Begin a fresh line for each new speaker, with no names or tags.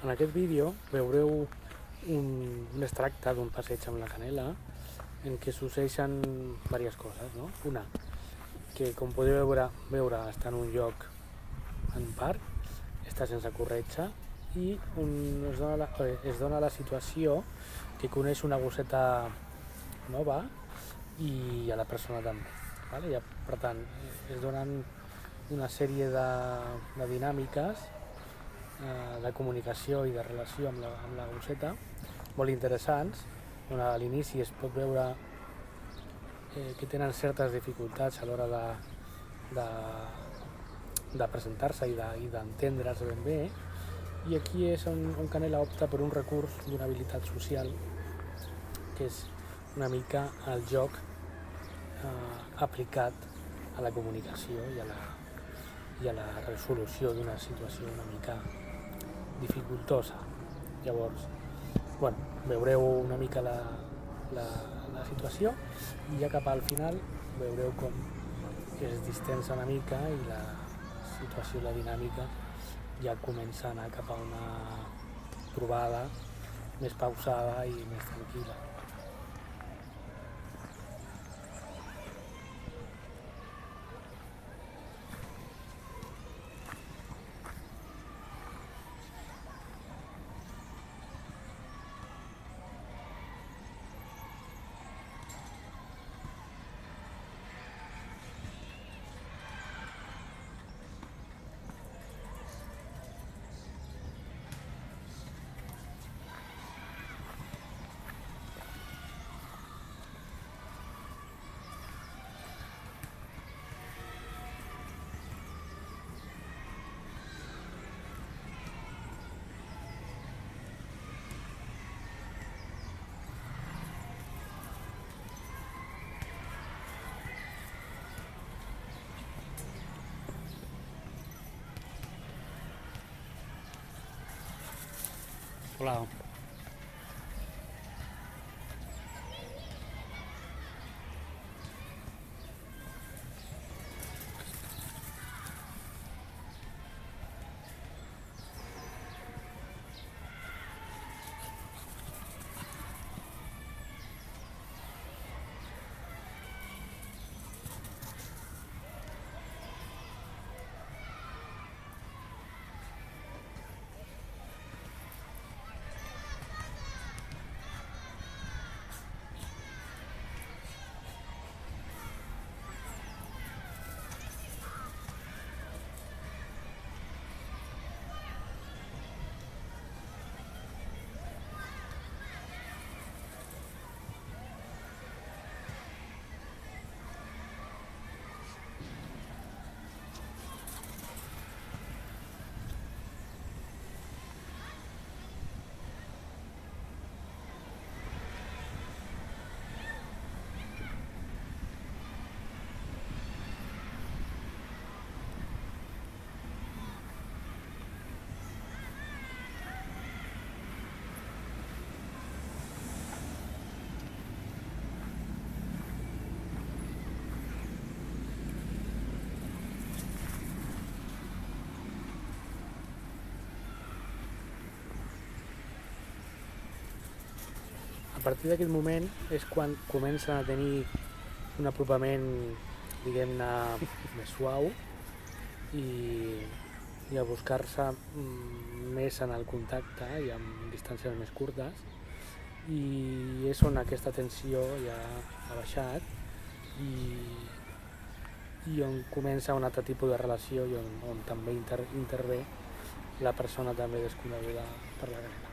En aquest vídeo veureu un extracte d'un passeig amb la Canela en què succeeixen diverses coses, no? Una, que com podeu veure està en un lloc, en un parc, està sense corretja i es dona la situació que coneix una gosseta nova i a la persona també. Vale? I, per tant, es donen una sèrie de dinàmiques de comunicació i de relació amb la gosseta molt interessants, on a l'inici es pot veure que tenen certes dificultats a l'hora de presentar-se i d'entendre's ben bé, i aquí és on Canela opta per un recurs d'una habilitat social que és una mica el joc aplicat a la comunicació i a la resolució d'una situació una mica dificultosa. Llavors, veureu una mica la situació i ja cap al final veureu com es distensa una mica i la situació, la dinàmica ja comença a anar cap a una trobada més pausada i més tranquil·la. Hola. A partir d'aquest moment és quan comencen a tenir un apropament, diguem-ne, més suau i a buscar-se més en el contacte i amb distàncies més curtes, i és on aquesta tensió ja ha baixat i on comença un altre tipus de relació i on també intervé la persona també desconeguda per la Canela.